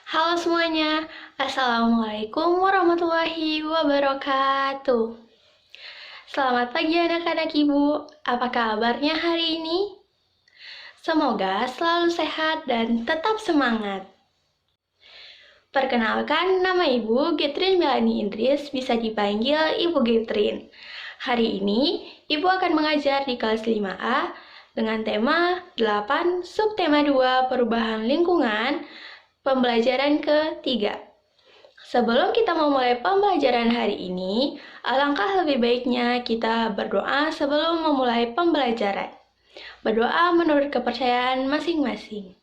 Halo semuanya, Assalamualaikum warahmatullahi wabarakatuh. Selamat pagi anak-anak ibu, apa kabarnya hari ini? Semoga selalu sehat dan tetap semangat. Perkenalkan, nama Ibu Getrin Melani Idris, bisa dipanggil Ibu Getrin. Hari ini, Ibu akan mengajar di kelas 5A dengan tema 8 subtema 2 perubahan lingkungan, pembelajaran ketiga. Sebelum kita memulai pembelajaran hari ini, alangkah lebih baiknya kita berdoa sebelum memulai pembelajaran. Berdoa menurut kepercayaan masing-masing.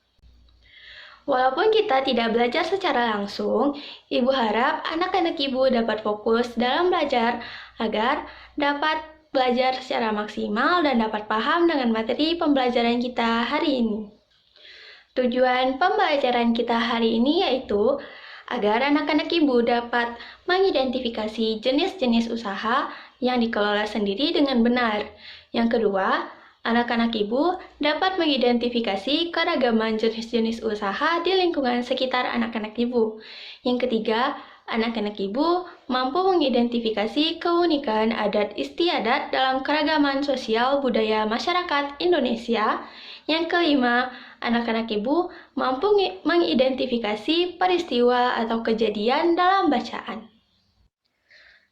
Walaupun kita tidak belajar secara langsung, Ibu harap anak-anak Ibu dapat fokus dalam belajar agar dapat belajar secara maksimal dan dapat paham dengan materi pembelajaran kita hari ini. Tujuan pembelajaran kita hari ini yaitu agar anak-anak ibu dapat mengidentifikasi jenis-jenis usaha yang dikelola sendiri dengan benar. Yang kedua, anak-anak ibu dapat mengidentifikasi keragaman jenis-jenis usaha di lingkungan sekitar anak-anak ibu. Yang ketiga, anak-anak ibu mampu mengidentifikasi keunikan adat istiadat dalam keragaman sosial budaya masyarakat Indonesia. Yang kelima, anak-anak ibu mampu mengidentifikasi peristiwa atau kejadian dalam bacaan.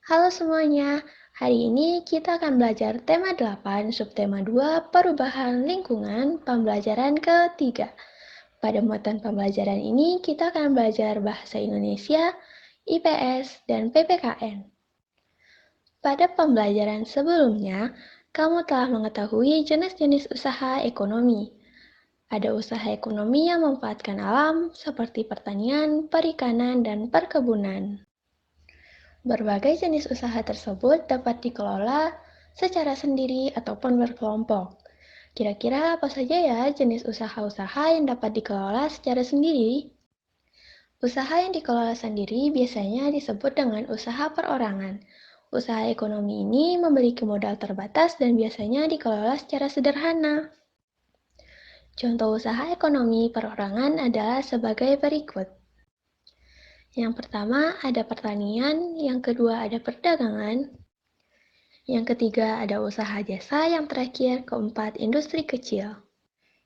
Halo semuanya, hari ini kita akan belajar tema 8, subtema 2, perubahan lingkungan, pembelajaran ketiga. Pada muatan pembelajaran ini, kita akan belajar bahasa Indonesia, IPS, dan PPKN. Pada pembelajaran sebelumnya, kamu telah mengetahui jenis-jenis usaha ekonomi. Ada usaha ekonomi yang memanfaatkan alam, seperti pertanian, perikanan, dan perkebunan. Berbagai jenis usaha tersebut dapat dikelola secara sendiri ataupun berkelompok. Kira-kira apa saja ya jenis usaha-usaha yang dapat dikelola secara sendiri? Usaha yang dikelola sendiri biasanya disebut dengan usaha perorangan. Usaha ekonomi ini memiliki modal terbatas dan biasanya dikelola secara sederhana. Contoh usaha ekonomi perorangan adalah sebagai berikut. Yang pertama ada pertanian, yang kedua ada perdagangan, yang ketiga ada usaha jasa, yang terakhir keempat industri kecil.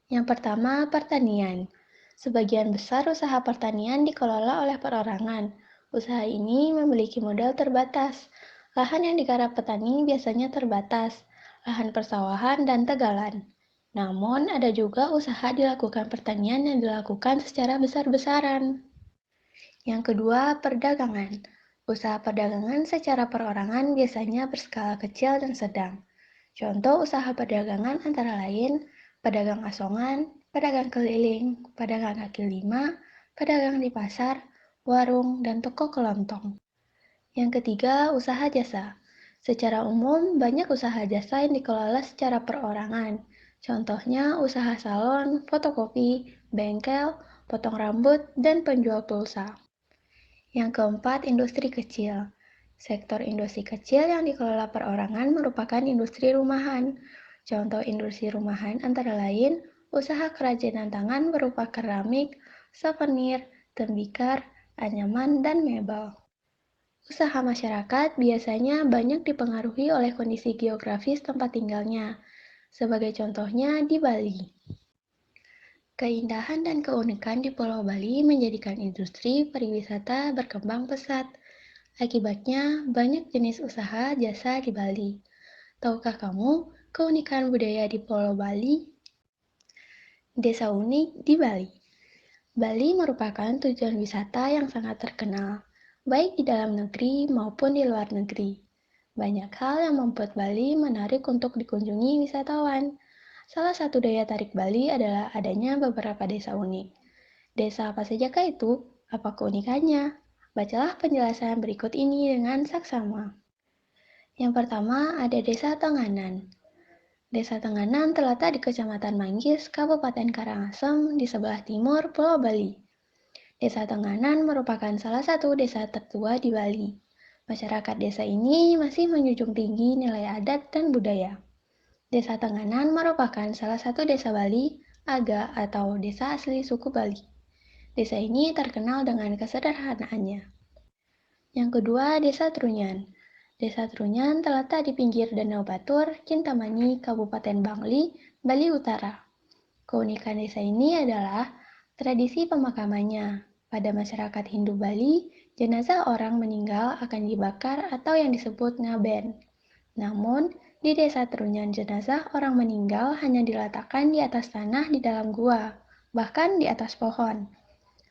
Yang pertama pertanian. Sebagian besar usaha pertanian dikelola oleh perorangan. Usaha ini memiliki modal terbatas. Lahan yang digarap petani biasanya terbatas, lahan persawahan dan tegalan. Namun ada juga usaha dilakukan pertanian yang dilakukan secara besar-besaran. Yang kedua, perdagangan. Usaha perdagangan secara perorangan biasanya berskala kecil dan sedang. Contoh usaha perdagangan antara lain pedagang asongan, pedagang keliling, pedagang kaki lima, pedagang di pasar, warung, dan toko kelontong. Yang ketiga, usaha jasa. Secara umum, banyak usaha jasa yang dikelola secara perorangan. Contohnya usaha salon, fotokopi, bengkel, potong rambut, dan penjual pulsa. Yang keempat, industri kecil. Sektor industri kecil yang dikelola perorangan merupakan industri rumahan. Contoh industri rumahan antara lain usaha kerajinan tangan berupa keramik, souvenir, tembikar, anyaman, dan mebel. Usaha masyarakat biasanya banyak dipengaruhi oleh kondisi geografis tempat tinggalnya. Sebagai contohnya di Bali. Keindahan dan keunikan di Pulau Bali menjadikan industri pariwisata berkembang pesat. Akibatnya, banyak jenis usaha jasa di Bali. Tahukah kamu keunikan budaya di Pulau Bali? Desa unik di Bali. Bali merupakan tujuan wisata yang sangat terkenal, baik di dalam negeri maupun di luar negeri. Banyak hal yang membuat Bali menarik untuk dikunjungi wisatawan. Salah satu daya tarik Bali adalah adanya beberapa desa unik. Desa apa sajakah itu? Apa keunikannya? Bacalah penjelasan berikut ini dengan saksama. Yang pertama ada Desa Tenganan. Desa Tenganan terletak di Kecamatan Manggis, Kabupaten Karangasem, di sebelah timur Pulau Bali. Desa Tenganan merupakan salah satu desa tertua di Bali. Masyarakat desa ini masih menjunjung tinggi nilai adat dan budaya. Desa Tenganan merupakan salah satu desa Bali, Aga atau desa asli suku Bali. Desa ini terkenal dengan kesederhanaannya. Yang kedua, Desa Trunyan. Desa Trunyan terletak di pinggir Danau Batur, Kintamani, Kabupaten Bangli, Bali Utara. Keunikan desa ini adalah tradisi pemakamannya. Pada masyarakat Hindu Bali, jenazah orang meninggal akan dibakar atau yang disebut ngaben. Namun, di Desa Trunyan jenazah orang meninggal hanya diletakkan di atas tanah di dalam gua, bahkan di atas pohon.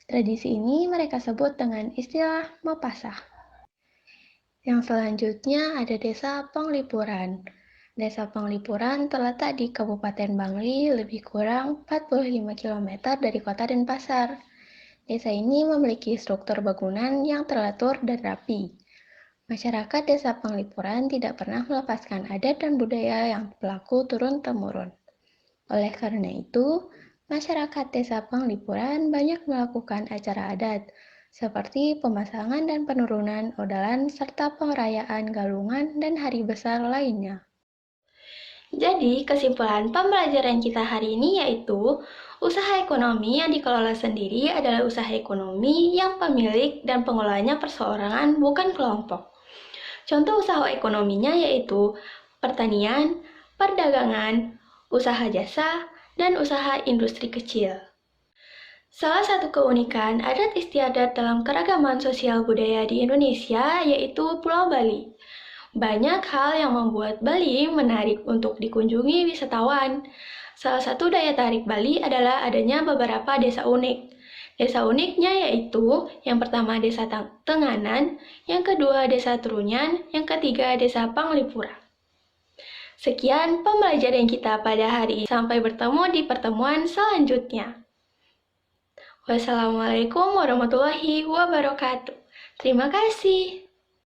Tradisi ini mereka sebut dengan istilah mepasah. Yang selanjutnya ada Desa Penglipuran. Desa Penglipuran terletak di Kabupaten Bangli lebih kurang 45 km dari kota Denpasar. Desa ini memiliki struktur bangunan yang teratur dan rapi. Masyarakat Desa Penglipuran tidak pernah melepaskan adat dan budaya yang berlaku turun-temurun. Oleh karena itu, masyarakat Desa Penglipuran banyak melakukan acara adat, seperti pemasangan dan penurunan odalan serta perayaan galungan dan hari besar lainnya. Jadi, kesimpulan pembelajaran kita hari ini yaitu usaha ekonomi yang dikelola sendiri adalah usaha ekonomi yang pemilik dan pengelolanya perseorangan, bukan kelompok. Contoh usaha ekonominya yaitu pertanian, perdagangan, usaha jasa, dan usaha industri kecil. Salah satu keunikan adat istiadat dalam keragaman sosial budaya di Indonesia yaitu Pulau Bali. Banyak hal yang membuat Bali menarik untuk dikunjungi wisatawan. Salah satu daya tarik Bali adalah adanya beberapa desa unik. Desa uniknya yaitu yang pertama Desa Tenganan, yang kedua Desa Trunyan, yang ketiga Desa Panglipura. Sekian pembelajaran kita pada hari ini. Sampai bertemu di pertemuan selanjutnya. Wassalamualaikum warahmatullahi wabarakatuh. Terima kasih.